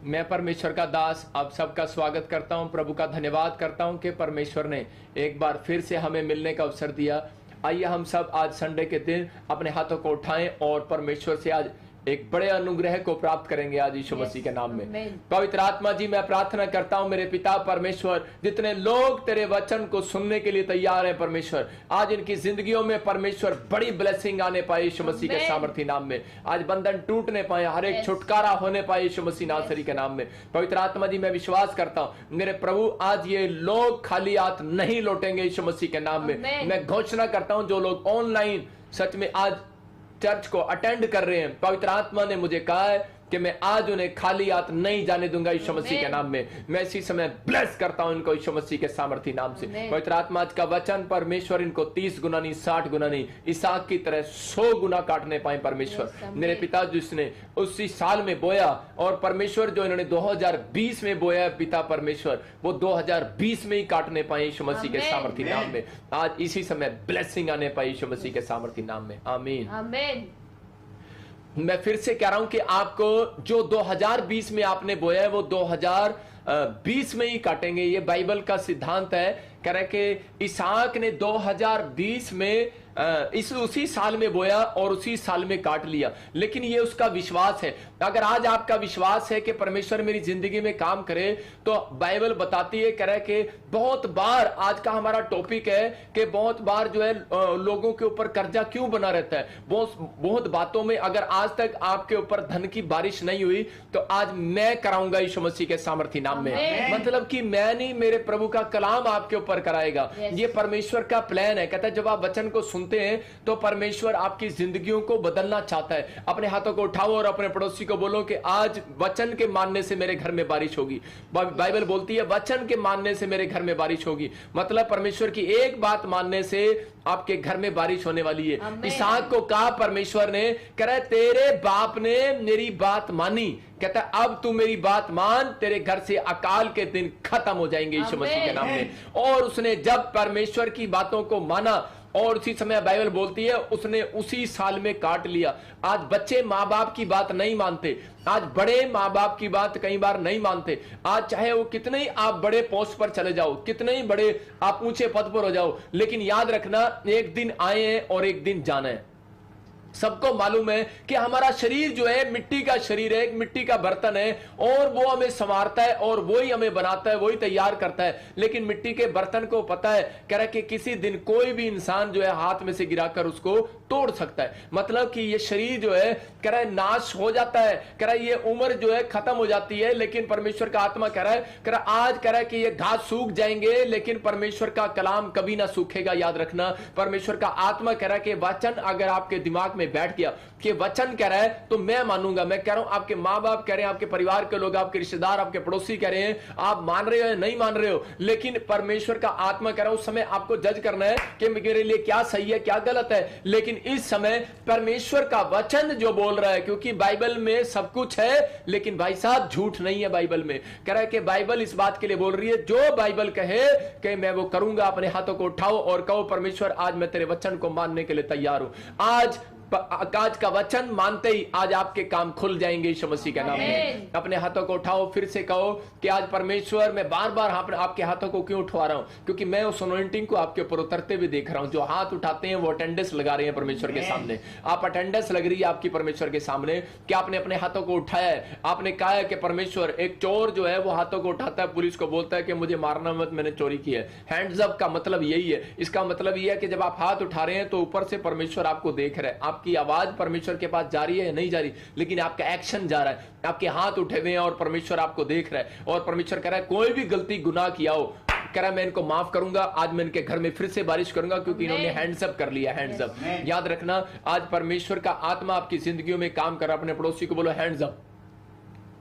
मैं परमेश्वर का दास आप सबका स्वागत करता हूं। प्रभु का धन्यवाद करता हूं कि परमेश्वर ने एक बार फिर से हमें मिलने का अवसर दिया। आइए हम सब आज संडे के दिन अपने हाथों को उठाएं और परमेश्वर से आज एक बड़े अनुग्रह को प्राप्त करेंगे आज यीशु मसीह के नाम में। पवित्र आत्मा जी, मैं प्रार्थना करता हूं मेरे पिता परमेश्वर, जितने लोग तेरे वचन को सुनने के लिए तैयार हैं परमेश्वर, आज इनकी जिंदगियों में परमेश्वर बड़ी ब्लेसिंग आने पाए यीशु मसीह के सामर्थी नाम में। आज बंधन टूटने पाए, हर एक छुटकारा होने पाए यीशु मसीह नासरी के नाम में। पवित्र आत्मा जी, मैं विश्वास करता हूं मेरे प्रभु, आज ये लोग खाली हाथ नहीं लौटेंगे यीशु मसीह के नाम में। मैं घोषणा करता हूं जो लोग ऑनलाइन सच में आज चर्च को अटेंड कर रहे हैं, पवित्र आत्मा ने मुझे कहा है कि मैं आज उन्हें खाली हाथ नहीं जाने दूंगा यीशु मसीह के नाम में। मैं इसी समय ब्लेस करता हूं इनको यीशु मसीह के सामर्थी नाम से। पवित्र आत्मा आज का वचन परमेश्वर इनको 30 गुना नहीं, 60 गुना नहीं, इसहाक की तरह 100 गुना काटने पाए परमेश्वर। मेरे पिता जिसने उसी साल में बोया और परमेश्वर जो इन्होंने 2020 में बोया है पिता परमेश्वर, वो 2020 में ही काटने पाए यीशु मसीह के सामर्थी नाम में। आज इसी समय ब्लेसिंग आने पाए यीशु मसीह के सामर्थी नाम में। आमीन आमीन। मैं फिर से कह रहा हूं कि आपको जो 2020 में आपने बोया है वो 2020 में ही काटेंगे। ये बाइबल का सिद्धांत है। कह रहे कि इसहाक ने 2020 में उसी साल में बोया और उसी साल में काट लिया, लेकिन ये उसका विश्वास है। अगर आज आपका विश्वास है कि परमेश्वर मेरी जिंदगी में काम करे, तो बाइबल बताती है, कह रहा है कि बहुत बार, आज का हमारा टॉपिक है कि बहुत बार जो है लोगों के ऊपर कर्जा क्यों बना रहता है। बहुत बातों में अगर आज तक आपके ऊपर धन की बारिश नहीं हुई, तो आज मैं कराऊंगा यीशु मसीह के सामर्थी नाम में। मतलब कि मैं नहीं, मेरे प्रभु का कलाम आपके ऊपर कराएगा। ये परमेश्वर का प्लान है। कहता है जब आप वचन को सुनते हैं तो परमेश्वर आपकी जिंदगियों को बदलना चाहता है। अपने हाथों को उठाओ और अपने पड़ोसी को बोलो कि आज वचन के मानने से मेरे घर में बारिश होगी। बाइबल बोलती है वचन के मानने से मेरे घर में बारिश होगी। मतलब परमेश्वर की एक बात मानने से आपके घर में बारिश होने वाली है। इसहाक को कहा परमेश्वर ने, कह रहा है तेरे बाप ने मेरी बात मानी, कहता है अब तू मेरी बात मान, तेरे घर से अकाल के दिन खत्म हो जाएंगे यीशु मसीह के नाम में। और उसने जब परमेश्वर की बातों को माना और उसी समय बाइबल बोलती है उसने उसी साल में काट लिया। आज बच्चे माँ बाप की बात नहीं मानते, आज बड़े माँ बाप की बात कई बार नहीं मानते। आज चाहे वो कितने ही आप बड़े पोस्ट पर चले जाओ, कितने ही बड़े आप ऊंचे पद पर हो जाओ, लेकिन याद रखना एक दिन आए हैं और एक दिन जाना है। सबको मालूम है कि हमारा शरीर जो है मिट्टी का शरीर है, एक मिट्टी का बर्तन है, और वो हमें संवारता है और वो ही हमें बनाता है, वो ही तैयार करता है। लेकिन मिट्टी के बर्तन को पता है, कह रहा है कि किसी दिन कोई भी इंसान जो है हाथ में से गिराकर उसको तोड़ सकता है। मतलब कि ये शरीर जो है, कह रहा है नाश हो जाता है, कह रहा है ये उम्र जो है खत्म हो जाती है। लेकिन परमेश्वर का आत्मा कह रहा है, कह रहा आज कह रहा है कि ये घास सूख जाएंगे, लेकिन परमेश्वर का कलाम कभी ना सूखेगा। याद रखना, परमेश्वर का आत्मा कह रहा है कि वचन अगर आपके दिमाग में बैठ गया कि वचन कह रहा है तो मैं मानूंगा। मैं कह रहा हूं आपके मां बाप कह रहे हैं, आपके परिवार के लोग, आपके रिश्तेदार, आपके पड़ोसी कह रहे हैं, आप मान रहे हो या नहीं मान रहे हो, लेकिन परमेश्वर का आत्मा कह रहा है उस समय आपको जज करना है कि मेरे लिए क्या सही है क्या गलत है। लेकिन इस समय परमेश्वर का वचन जो बोल रहा है, क्योंकि बाइबल में सब कुछ है, लेकिन भाई साहब झूठ नहीं है बाइबल में। कह रहा है कि बाइबल इस बात के लिए बोल रही है, जो बाइबल कहे कि मैं वो करूंगा, अपने हाथों को उठाओ और कहो परमेश्वर आज मैं तेरे वचन को मानने के लिए तैयार हूं। आज का वचन मानते ही आज आपके काम खुल जाएंगे यीशु मसीह के नाम में। अपने हाथों को उठाओ, फिर से कहो कि आज परमेश्वर, मैं बार बार आपके हाथों को क्यों उठवा रहा हूं, क्योंकि मैं उस अनॉइंटिंग को आपके ऊपर उतरते हुए देख रहा हूं। जो हाथ उठाते हैं वो अटेंडेंस लगा रहे हैं परमेश्वर के सामने। आप अटेंडेंस लग रही है आपकी परमेश्वर के सामने कि आपने अपने हाथों को उठाया है। आपने कहा है कि परमेश्वर, एक चोर जो है वो हाथों को उठाता है, पुलिस को बोलता है कि मुझे मारना मत, मैंने चोरी की है। हैंड्स अप का मतलब यही है। इसका मतलब यह है कि जब आप हाथ उठा रहे हैं तो ऊपर से परमेश्वर आपको देख रहा है। आपकी आवाज परमेश्वर के पास जा रही है या नहीं जा रही, लेकिन आपका एक्शन जा रहा है। आपके हाथ उठे हुए हैं और परमेश्वर आपको देख रहा है। और परमेश्वर कह रहा है कोई भी गलती गुनाह किया हो, कह रहा मैं इनको माफ करूंगा, आज मैं इनके घर में फिर से बारिश करूंगा, क्योंकि इन्होंने हैंड्स अप कर लिया। Hands up. याद रखना, आज परमेश्वर का आत्मा आपकी जिंदगियों में काम कर रहा है। अपने पड़ोसी को बोलो हैंड्स अप।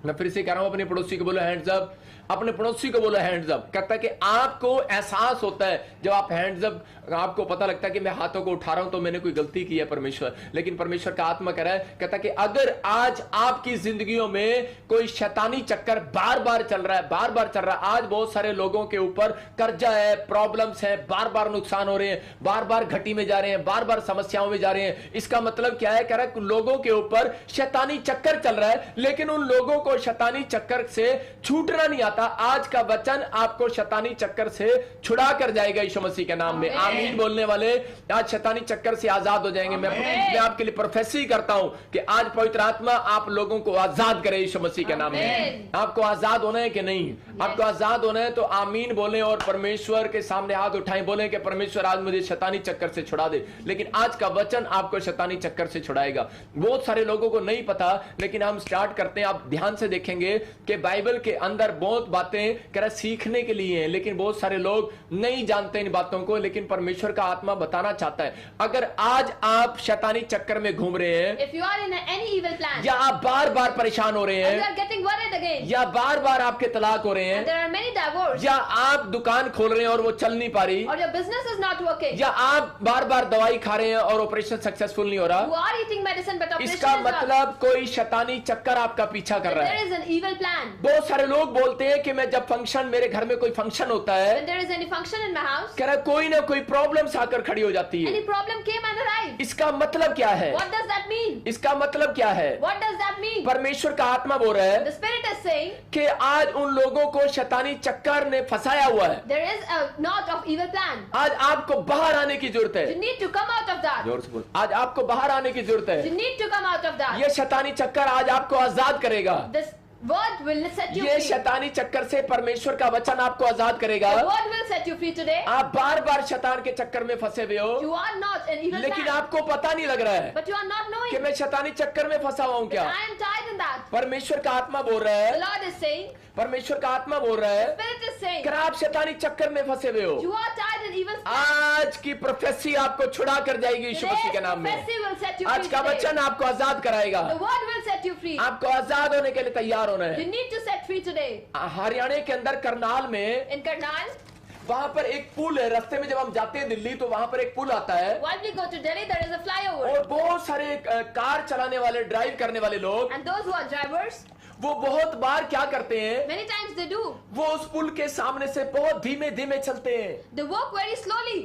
मैं फिर से कह रहा हूं, अपने पड़ोसी को बोलो हैंड्स अप। अपने पड़ोसी को बोलो हैंड्स अप। कहता है कि आपको एहसास होता है जब आप हैंड्स अप, आपको पता लगता है कि मैं हाथों को उठा रहा हूं तो मैंने कोई गलती की है परमेश्वर। लेकिन परमेश्वर का आत्मा कह रहा है, कहता है कि अगर आज आपकी जिंदगियों में कोई शैतानी चक्कर बार बार चल रहा है, बार बार चल रहा है, आज बहुत सारे लोगों के ऊपर कर्जा है, प्रॉब्लम्स है, बार बार नुकसान हो रहे हैं, बार बार घटी में जा रहे हैं, बार बार समस्याओं में जा रहे हैं। इसका मतलब क्या है? कह रहा है लोगों के ऊपर शैतानी चक्कर चल रहा है, लेकिन उन लोगों को शैतानी चक्कर से छूटना नहीं आता, आज का वचन आपको शैतानी चक्कर से छुड़ा कर जाएगा यीशु मसीह के नाम में। आमीन बोलने वाले आज शैतानी चक्कर से आजाद हो जाएंगे। मैं आपके लिए प्रोफेसी करता हूं कि आज पवित्र आत्मा आप लोगों को आजाद करे यीशु मसीह के नाम में। आपको आजाद होना है कि नहीं? आपको आजाद होना है तो आमीन बोले और परमेश्वर के सामने हाथ उठाएं, बोले कि परमेश्वर आज मुझे शैतानी चक्कर से छुड़ा दे। लेकिन आज का वचन आपको शैतानी चक्कर से छुड़ाएगा। बहुत सारे लोगों को नहीं पता, लेकिन हम स्टार्ट करते हैं। आप ध्यान से देखेंगे कि बाइबल के अंदर बहुत बातें कह रहा सीखने के लिए हैं, लेकिन बहुत सारे लोग नहीं जानते इन बातों को, लेकिन परमेश्वर का आत्मा बताना चाहता है। अगर आज आप शैतानी चक्कर में घूम रहे हैं, If you are in any evil plan, या आप बार बार परेशान हो रहे and you हैं, are getting worried again, या बार बार आपके तलाक हो रहे and हैं, there are many divorces, या आप दुकान खोल रहे हैं और वो चल नहीं पा रही, or your business is not working, या आप बार बार दवाई खा रहे हैं और ऑपरेशन सक्सेसफुल नहीं हो you रहा, are eating medicine but operation इसका is not. मतलब कोई शैतानी चक्कर आपका पीछा कर रहा There है। is an evil plan. बहुत सारे लोग बोलते हैं कि मैं जब फंक्शन, मेरे घर में कोई फंक्शन होता है, When there is any function in my house, कह रहा कोई ना कोई प्रॉब्लम आकर खड़ी हो जाती है। any problem came and arrived. इसका मतलब क्या है? What does that mean? इसका मतलब क्या है? What does that mean? परमेश्वर का आत्मा बोल रहा है The Spirit is saying कि आज उन लोगों को शैतानी चक्कर ने फंसाया हुआ है। there is a knot of evil plan. आज आपको बाहर आने की जरूरत You है। need to come out of that. जोर से बोल। आज आपको बाहर आने की जरूरत You है। need to come out of that. ये शैतानी चक्कर आज आपको आजाद करेगा। This word will set you ये free. शैतानी चक्कर से परमेश्वर का वचन आपको आजाद करेगा। The word will set you free today. आप बार बार शैतान के चक्कर में फंसे हुए हो, You are not an evil लेकिन plan, आपको पता नहीं लग रहा है but you are not knowing. कि मैं शैतानी चक्कर में फंसा हुआ हूं क्या। I am tied in that. परमेश्वर का आत्मा बोल रहा The है, Lord is saying, परमेश्वर का आत्मा बोल रहा है Spirit is saying, कि आप शैतानी चक्कर में फंसे हुए हो। you are tied in evil plan. आज की प्रोफेसी आपको छुड़ा कर जाएगी यीशु मसीह के Today's नाम में। prophecy will set you आज free का today. वचन आपको आजाद कराएगा। The word will set you free. आपको आजाद होने के लिए तैयार होना You है। need to set free today. Haryana के अंदर करनाल में In Karnal, वहां पर एक पुल है। रास्ते में जब हम जाते हैं दिल्ली तो वहां पर एक पुल आता है while we go to Delhi, there is a flyover. और बहुत सारे कार चलाने वाले, ड्राइव करने वाले लोग, And those who are drivers, वो बहुत बार क्या करते हैं, many times they do. वो उस पुल के सामने से बहुत धीमे धीमे चलते हैं। They walk very slowly.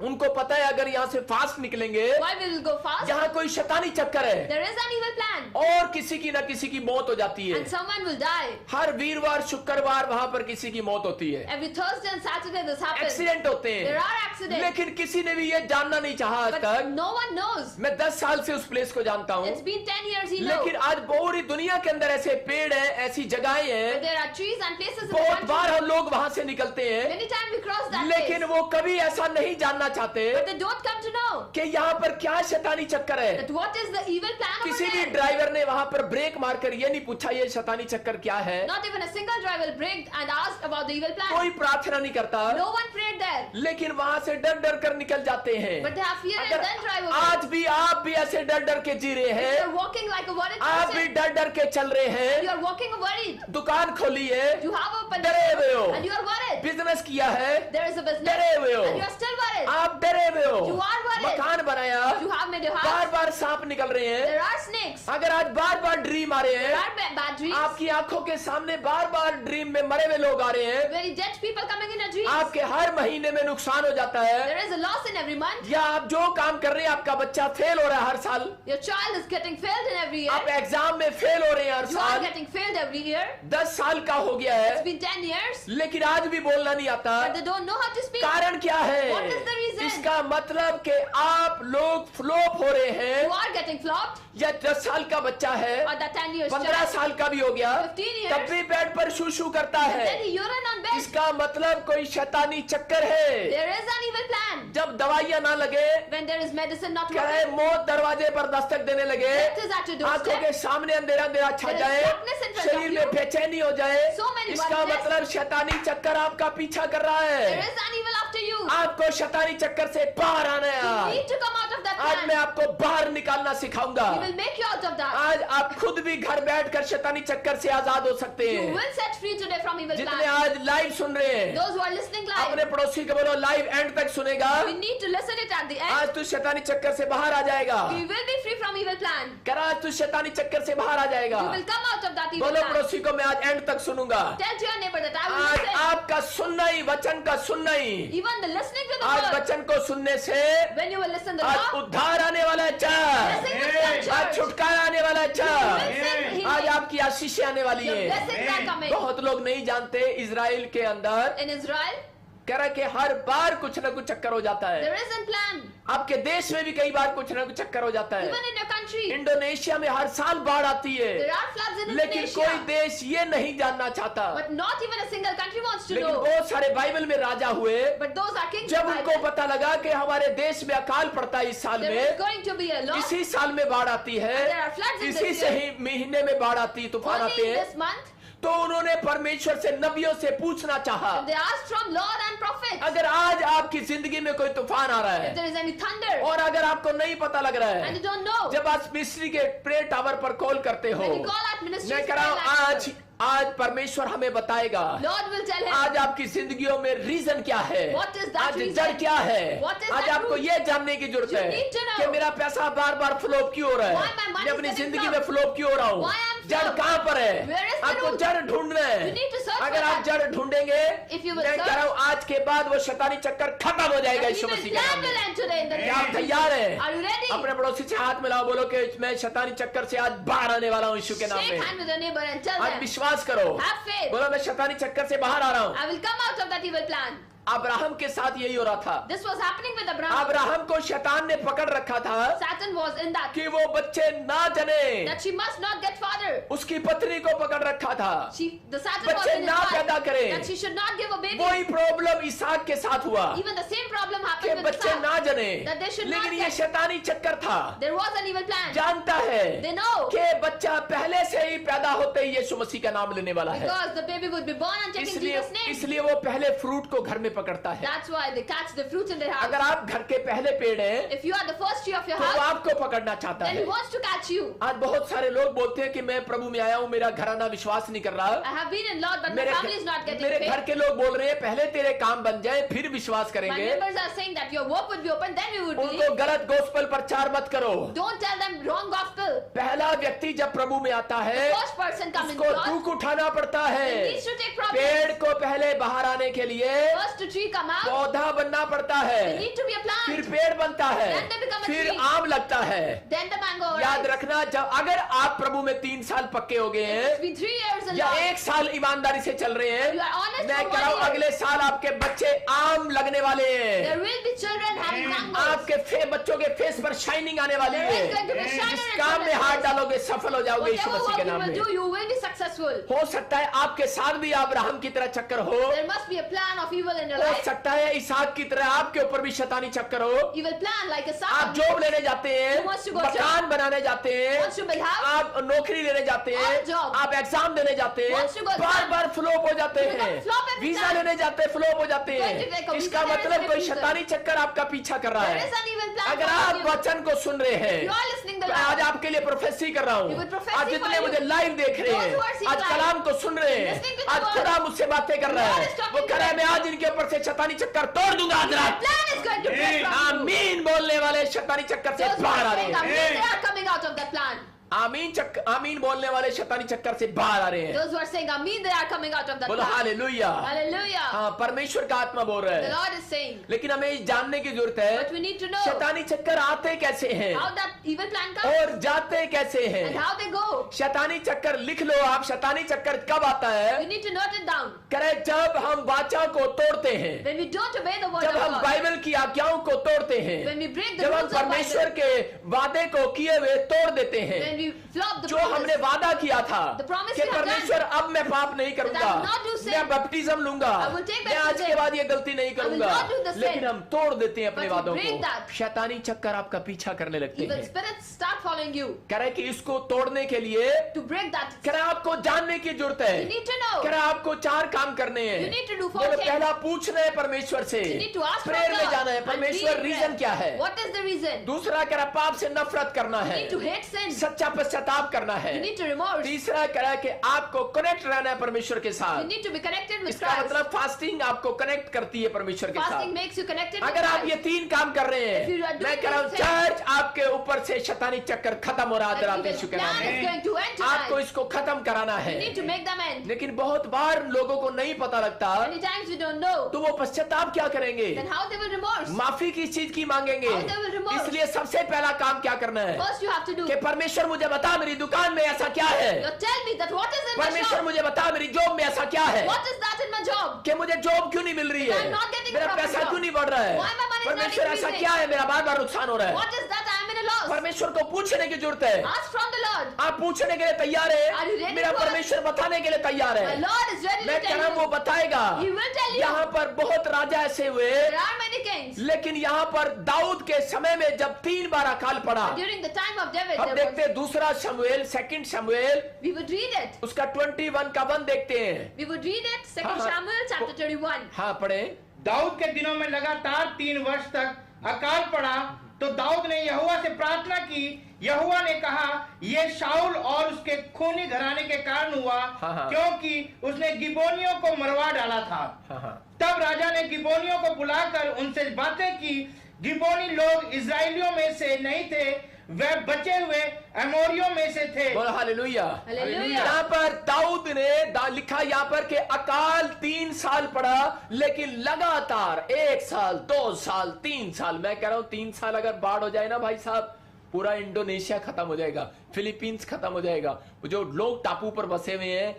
उनको पता है अगर यहाँ से फास्ट निकलेंगे, Why we will go fast? यहाँ कोई शैतानी चक्कर है There is an evil plan. और किसी की ना किसी की मौत हो जाती है। And someone will die. हर वीरवार शुक्रवार वहां पर किसी की मौत होती है, Every Thursday and Saturday this happens. Accident होते There हैं, are accidents. लेकिन किसी ने भी ये जानना नहीं चाहा आज But तक। no one knows. मैं 10 साल से उस प्लेस को जानता हूँ, It's been 10 years he knows. लेकिन आज पूरी दुनिया के अंदर ऐसे पेड़ हैं, ऐसी जगहें But हैं, there are trees and places in the बहुत country. बार हम लोग वहां से निकलते हैं, Many times we cross that लेकिन place. वो कभी ऐसा नहीं जानना चाहते But they don't come to know कि यहाँ पर क्या शैतानी चक्कर है। that what is the evil plan over किसी भी there. ड्राइवर ने वहां पर ब्रेक मारकर ये नहीं पूछा ये शैतानी चक्कर क्या है। Not even a single driver braked and asked about the evil plan. कोई प्रार्थना नहीं करता, No one prayed there. लेकिन वहां से डर डर कर निकल जाते हैं। But they have fear अगर and then drive over. आज भी आप भी ऐसे डर डर के जी रहे If हैं, you're walking like a worried आप भी person, डर डर के चल रहे and हैं, you're walking worried, दुकान खोली है, you have opened डरे हुए हो, and you are worried. Business किया है, There is a business डरे हुए हो, and you are still worried. आप डरे हुए हो, You are worried. मकान बनाया, You have made your bar house. बार सांप निकल रहे हैं। There are snakes. अगर आज बार बार ड्रीम आ रहे There हैं, are bad dreams. आपकी आंखों के सामने बार बार ड्रीम में मरे हुए लोग आ रहे हैं, Very dead people coming in your dreams. आपके हर महीने में नुकसान हो जाता है, There is a loss in every month. या आप जो काम कर रहे हैं आपका बच्चा फेल हो रहा है हर साल, Your child is getting failed in every year. आप एग्जाम में फेल हो रहे हैं हर You are साल, getting failed every year. 10 साल का हो गया It's है, been 10 years. लेकिन आज भी बोलना नहीं आता। But they don't know how to speak. कारण क्या है? What is the reason? इसका मतलब कि आप लोग फ्लॉप हो रहे हैं, You are getting flopped. या 10 साल का बच्चा है, Or that 10 years 15 child. साल का भी हो गया, 15 years. तब भी बेड पर शू शू करता Then है। he urine on bed. इसका मतलब कोई शैतानी चक्कर है। There is an evil plan. जब दवाइयां ना लगे, When there is medicine not क्या है, working, मौत दरवाजे पर दस्तक देने लगे, death is at your आंखों के doorstep. सामने अंधेरा अंधेरा छा There is जाए, darkness in front of शरीर you. में बेचैनी हो जाए, So many इसका worries. मतलब शैतानी चक्कर आपका पीछा कर रहा There है। is an evil after you. आपको शैतानी चक्कर से बाहर आना है। You आज need to come out of that आज plan. मैं आपको बाहर निकालना सिखाऊंगा। He will make you out of that. आज आप खुद भी घर बैठकर शैतानी चक्कर से आजाद हो सकते You हैं। will set free today from evil जितने plan. आज लाइव सुन रहे हैं, Those who are listening अपने live, पड़ोसी को बोलो लाइव एंड तक सुनेगा, we need to listen it at the end. आज तू शैतानी चक्कर से बाहर आ जाएगा। We will be free from evil plan. कर आज तू शैतानी चक्कर से बाहर आ जाएगा। You will come out of that evil बोलो plan. पड़ोसी को मैं आज एंड तक सुनूंगा। Tell to your neighbor that I will आज listen. आपका सुनना ही, वचन का सुनना ही, Even the listening to the आज word. वचन को सुनने से When you will listen to the आज word, उद्धार आने वाला है चर्च, Blessing will come, आज church. छुटकारा आने वाला है चर्च, Blessing आज healing. आपकी आशीषें आने वाली Your है। blessings are coming. बहुत लोग नहीं जानते इजराइल के अंदर In Israel, कह रहा कि हर बार कुछ ना कुछ चक्कर हो जाता है। there isn't plan. आपके देश में भी कई बार कुछ ना कुछ चक्कर हो जाता है। Even in your country, Indonesia में हर साल बाढ़ आती है, there are floods in लेकिन Indonesia. कोई देश ये नहीं जानना चाहता। But not even a single country wants to लेकिन know. बहुत सारे बाइबल में राजा हुए, But those are kings. जब in उनको Bible. पता लगा कि हमारे देश में अकाल पड़ता है इस साल There में, is going to be a loss. इसी साल में बाढ़ आती है, And there are floods in इसी this से year. ही महीने में बाढ़ आती है, तूफान Only आते in हैं। this month, तो उन्होंने परमेश्वर से, नबियों से पूछना चाहा, they asked from Lord and prophets. अगर आज आपकी जिंदगी में कोई तूफान आ रहा If है there is any thunder और अगर आपको नहीं पता लग रहा and है, you don't know, जब आप मिस्री के प्रे टावर पर कॉल करते हो, when you call at ministry, मैं कह रहा हूं आज परमेश्वर हमें बताएगा Lord will tell him. आज आपकी जिंदगियों में रीजन क्या है, What is that आज reason? जड़ क्या है, What is आज that आपको root? ये जानने की जरूरत You है need to know. कि मेरा पैसा बार बार फ्लोप क्यों हो रहा Why my है, money मैं is अपनी getting जिंदगी flop? में फ्लोप क्यों हो रहा हूँ, Why I am जड़ flop? कहाँ पर है, Where is the आपको root? जड़ ढूंढना है। You need to search अगर for आप that. जड़ ढूंढेंगे, If you will मैं कह रहा हूँ आज के बाद वो शैतानी चक्कर खत्म हो जाएगा And यीशु even मसीह के नाम plan will में। end today in the क्या आप name. तैयार हैं? Are you ready? अपने पड़ोसी से हाथ मिलाओ, बोलो कि मैं शैतानी चक्कर से आज बाहर आने वाला हूँ यीशु के नाम Shake में। hand with your neighbor and tell आज them, विश्वास करो, have faith. बोलो मैं शैतानी चक्कर से बाहर आ रहा हूँ। I will come out of that evil plan. Abraham के साथ यही हो रहा था। This was happening with Abraham. Abraham को शैतान ने पकड़ रखा था Satan was in that. कि वो बच्चे ना जने, That she must not get father. उसकी पत्नी को पकड़ रखा था The Satan was बच्चे in his ना wife. पैदा करे। That she should not give a baby. वही प्रॉब्लम इसहाक के साथ हुआ Even the same problem कि happened with बच्चे Isaac. ना जने, That they should not लेकिन ये get. शैतानी चक्कर था। There was an evil plan. जानता है They know. कि बच्चा पहले से ही पैदा होते ही यीशु मसीह का नाम लेने वाला है, Because the baby would be born and taking इसलिए Jesus' name. इसलिए वो पहले फ्रूट को घर में पकड़ता है। That's why they catch the fruits in their अगर house. आप घर के पहले पेड़ हैं If you are the first tree of your तो वो house, आपको पकड़ना चाहता then है। he wants to catch you. आज बहुत सारे लोग बोलते हैं कि मैं प्रभु में आया हूँ, मेरा घराना विश्वास नहीं कर रहा। I have been in Lord, but my मेरे family is not getting मेरे घर faith. के लोग बोल रहे हैं पहले तेरे काम बन जाए फिर विश्वास My करेंगे। neighbors are saying that your work would be open, then we would believe. उनको गलत गोस्पेल प्रचार मत करो। Don't tell them wrong gospel. पहला व्यक्ति जब प्रभु में आता The है first person comes in उसको God, दुख उठाना पड़ता है। he needs to take पेड़ problems. को पहले बाहर आने के लिए First the tree come out, पौधा बनना पड़ता they है, need to be a फिर plant, पेड़ बनता है, Then they become a फिर tree. आम लगता है। then the mango याद arrives. रखना, जब अगर आप प्रभु में 3 साल पक्के हो गए It's हैं been 3 years in या Lord. 1 साल ईमानदारी से चल रहे हैं, You are honest मैं for कह रहा 1 हूं year. अगले साल आपके बच्चे आम लगने वाले हैं। There will be children having mangoes. आपके बच्चों के फेस पर शाइनिंग आने वाली There है। is going to be shine जिस on काम में your हाथ face. डालोगे सफल हो जाओगे यीशु Whatever मसीह work के you नाम will में। do, you will be successful. हो सकता है आपके साथ भी अब्राहम की तरह चक्कर हो, There must be a plan of evil in your हो life. सकता है इसहाक की तरह आपके ऊपर भी शैतानी चक्कर हो। Evil plan like a आप Satan. जॉब लेने जाते हैं, Who wants to go मकान बनाने जाते हैं, Wants to build house. आप नौकरी लेने जाते हैं, Or job. आप एग्जाम देने जाते हैं, Wants to go bar exam. Bar flop हो जाते You हैं, become flop every visa time. लेने जाते हैं फ्लॉप हो जाते Going to take हैं। a इसका visa, there is मतलब कोई refusal. शैतानी चक्कर आपका पीछा कर रहा There है। is an evil plan अगर following आप you. वचन को सुन रहे हैं, You are listening the मैं आज Lord. आपके लिए प्रोफेसी कर रहा You हूँ। will prophesy आज जितने for you. मुझे लाइव देख रहे Those who are हैं, seeing आज live. कलाम को सुन रहे हैं, Listening to the आज word. खुदा मुझसे बातें कर रहा God है, is talking वो to कह रहा है them. मैं आज इनके ऊपर से शैतानी चक्कर तोड़ दूंगा आज The रात। plan is going to break from you. आमीन बोलने वाले शैतानी चक्कर से Those who बाहर आ are रहे saying हैं। amen, they are coming out of that plan. आमीन बोलने वाले शैतानी चक्कर से बाहर आ रहे हैं। Those who are saying amen, they are coming out of that बोलो plan. हालेलुया। Hallelujah. हाँ, परमेश्वर का आत्मा बोल रहा The है, Lord is saying. लेकिन हमें ये जानने की जरूरत है But we need to know शैतानी चक्कर आते कैसे हैं how that evil plan comes और जाते कैसे and हैं। how they go. शैतानी चक्कर लिख लो आप, शैतानी चक्कर कब आता You है? need to note it down. करे जब हम वाचा को तोड़ते हैं, When we don't obey the word जब of हम God. बाइबल की आज्ञाओं को तोड़ते हैं, When we break the जब हम rules of परमेश्वर Bible. के वादे को किए हुए तोड़ देते हैं, When we flop the जो हमने promise. वादा किया था The promise कि we have परमेश्वर अब मैं पाप नहीं करूंगा, That I will not do sin. मैं बपटिज्म लूंगा, I will take मैं आज baptism. के बाद ये गलती नहीं will करूंगा, not do the sin. लेकिन हम तोड़ देते हैं अपने But we वादों break को। that. शैतानी चक्कर आपका पीछा करने लगते Evil हैं। spirits start following you. कह रहे कि इसको तोड़ने के लिए To break that, कह रहा आपको जानने की जरूरत है। you need to कह know. रहा आपको 4 काम करने हैं। You need to do 4 बोले things. पहला पूछना है परमेश्वर से, You need to ask from prayer में God. जाना है, and परमेश्वर be in रीजन prayer. क्या है। What is the reason? दूसरा कह रहा पाप से नफरत करना You है, need to hate sin. सच्चा पश्चाताप करना है। You need to remorse. तीसरा कह रहा है कि आपको कनेक्ट रहना है परमेश्वर के You साथ। need to be connected with इसका Christ. मतलब फास्टिंग आपको कनेक्ट करती है परमेश्वर के Fasting साथ। makes you connected with अगर आप Christ. ये 3 काम कर रहे If you are हैं, doing मैं कह रहा हूँ these things, चर्च आपके ऊपर से शैतानी चक्कर खत्म हो रहा है That आज रात evil यीशु के नाम plan is में। going to end आपको tonight. इसको खत्म कराना है। You need to make them end. लेकिन बहुत बार लोगों को नहीं पता लगता, Many times we don't know. तो वो पश्चाताप क्या करेंगे, Then how they will remorse? माफी किस चीज की मांगेंगे। How they will remorse? इसलिए सबसे पहला काम क्या करना है First you have to do. कि परमेश्वर मुझे बता मेरी दुकान में ऐसा क्या है, You tell me that what is in my परमेश्वर shop? मुझे बता मेरी जॉब में ऐसा क्या है, What is that in my job? कि मुझे जॉब क्यों नहीं मिल रही है, I'm not getting मेरा proper पैसा job. क्यों नहीं बढ़ रहा है, Why my money is not परमेश्वर ऐसा increasing? क्या है मेरा बार बार नुकसान हो रहा है। What is that? I am in a loss. परमेश्वर को पूछने की जरूरत है। Ask from the Lord. आप पूछने के लिए तैयार Are you है, ready मेरा to ask? परमेश्वर बताने के लिए तैयार My है। Lord is ready मैं to कह रहा tell हूं वो you. बताएगा। He will tell you. यहाँ पर बहुत राजा ऐसे हुए, There are many kings. लेकिन यहाँ पर दाऊद के समय में जब 3 बार अकाल पड़ा, During the time of David, हम there देखते was, हैं दूसरा शमूएल, सेकंड शमूएल, we would read it. उसका 21 का 1 देखते हैं। We would read it. 2 हाँ, हाँ. Samuel chapter 31. हाँ पढ़े। दाऊद के दिनों में लगातार 3 वर्ष तक अकाल पड़ा, तो दाऊद ने यहोवा से प्रार्थना की। यहोवा ने कहा, ये शाऊल और उसके खूनी घराने के कारण हुआ, हाँ। क्योंकि उसने गिबोनियों को मरवा डाला था। हाँ। तब राजा ने गिबोनियों को बुलाकर उनसे बातें की। गिबोनी लोग इजराइलियों में से नहीं थे, वे बचे हुए अमोरियों में से थे। बोलो हालेलुया। हालेलुया। यहाँ पर दाऊद ने लिखा यहाँ पर कि अकाल 3 साल पड़ा, लेकिन लगातार 1 साल 2 साल 3 साल, मैं कह रहा हूं 3 साल अगर बाढ़ हो जाए ना भाई साहब, पूरा इंडोनेशिया खत्म हो जाएगा, फिलीपींस खत्म हो जाएगा, जो लोग टापू पर बसे हुए हैं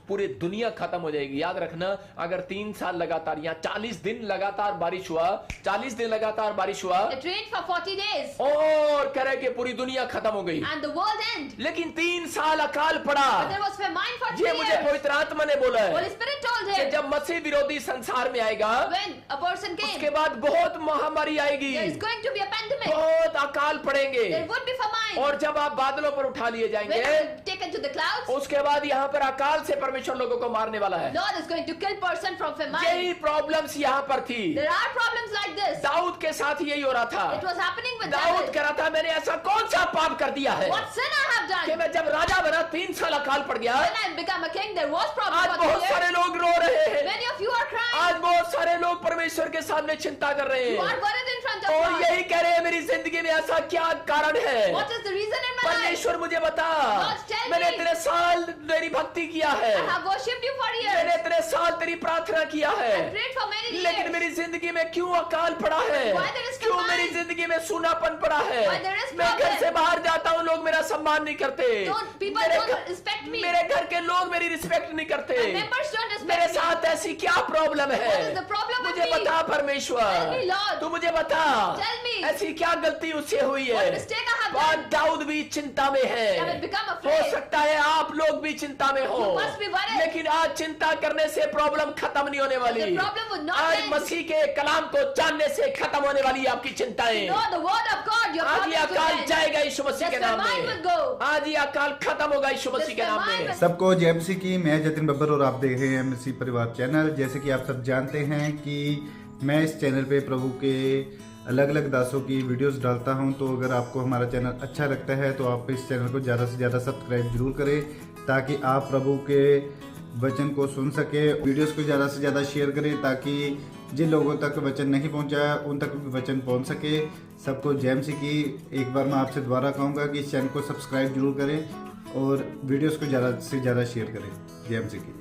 पूरी दुनिया खत्म हो जाएगी। याद रखना, अगर 3 साल लगातार या 40 दिन लगातार बारिश हुआ, 40 दिन लगातार बारिश हुआ, It rained for 40 days. और कह रहे कि पूरी दुनिया खत्म हो गई, And the world end. लेकिन 3 साल अकाल पड़ा। But there was famine for 3 ये मुझे years. पवित्र आत्मा ने बोला Holy है Spirit told कि him, जब मसीह विरोधी संसार में आएगा, when a person उसके came, बाद बहुत महामारी आएगी, there is going to be a pandemic. बहुत अकाल पड़ेंगे, There would be famine. और जब आप बादलों पर उठा लिए When जाएंगे, you are taken to the clouds, उसके बाद यहाँ पर अकाल से परमेश्वर लोगों को मारने वाला है। Lord is going to kill person from famine. यही प्रॉब्लम्स यहाँ पर थी। There are problems like this. Dawood के साथ यही हो रहा It था। was happening with Dawood David. कह रहा था मैंने ऐसा कौन सा पाप कर दिया है What sin I have कि done? मैं जब राजा बना 3 साल अकाल पड़ गया। When I became a king, there was problem आज for बहुत 3 सारे years. लोग रो रहे हैं, Many of you are crying. आज बहुत सारे लोग परमेश्वर के सामने चिंता कर रहे You are हैं, worried in front of और God. यही कह रहे हैं मेरी जिंदगी में ऐसा क्या कारण है। What is the reason in my life? परमेश्वर मुझे बता, God, tell मैंने me. इतने साल तेरी भक्ति किया है, I have worshipped you for मैंने years. इतने साल तेरी प्रार्थना किया है, I prayed for many लेकिन years. मेरी जिंदगी में क्यों अकाल पड़ा है, Why there is क्यों famine? मेरी जिंदगी में सूनापन पड़ा है। Why there is मैं घर problem? से बाहर जाता हूँ, लोग मेरा सम्मान नहीं करते, People मेरे don't घर- respect me. मेरे घर के लोग मेरी रिस्पेक्ट नहीं करते, My members don't respect मेरे me. साथ ऐसी क्या प्रॉब्लम है। What is the problem with मुझे me? बता परमेश्वर, Tell me, Lord. तू मुझे बता Tell me. ऐसी क्या गलती उससे हुई है। What mistake I have और done? दाऊद भी चिंता में है। David become हो afraid. सकता है आप लोग भी चिंता में हो, You must be worried. लेकिन आज चिंता करने से प्रॉब्लम खत्म नहीं होने वाली। The problem would not आज end. मसीह के कलाम को जानने से खत्म होने वाली है आपकी चिंताएं। Know the word of God. Your आज ये problems will अकाल end. जाएगा यीशु मसीह The के नाम famine में। will go. आज ये अकाल खत्म होगा यीशु मसीह के नाम famine में। will- सबको जय मसीह की। मैं जतिन बब्बर और आप देख रहे हैं मसीह परिवार चैनल। जैसे कि आप सब जानते हैं कि मैं इस चैनल पे प्रभु के अलग अलग दासों की वीडियोस डालता हूं, तो अगर आपको हमारा चैनल अच्छा लगता है तो आप इस चैनल को ज़्यादा से ज़्यादा सब्सक्राइब जरूर करें, ताकि आप प्रभु के वचन को सुन सके। वीडियोस को ज़्यादा से ज़्यादा शेयर करें, ताकि जिन लोगों तक वचन नहीं पहुंचा उन तक भी वचन पहुंच सके। सबको जय मसीह की। एक बार मैं आपसे दोबारा कहूँगा कि इस चैनल को सब्सक्राइब जरूर करें और वीडियोस को ज़्यादा से ज़्यादा शेयर करें। जय मसीह की।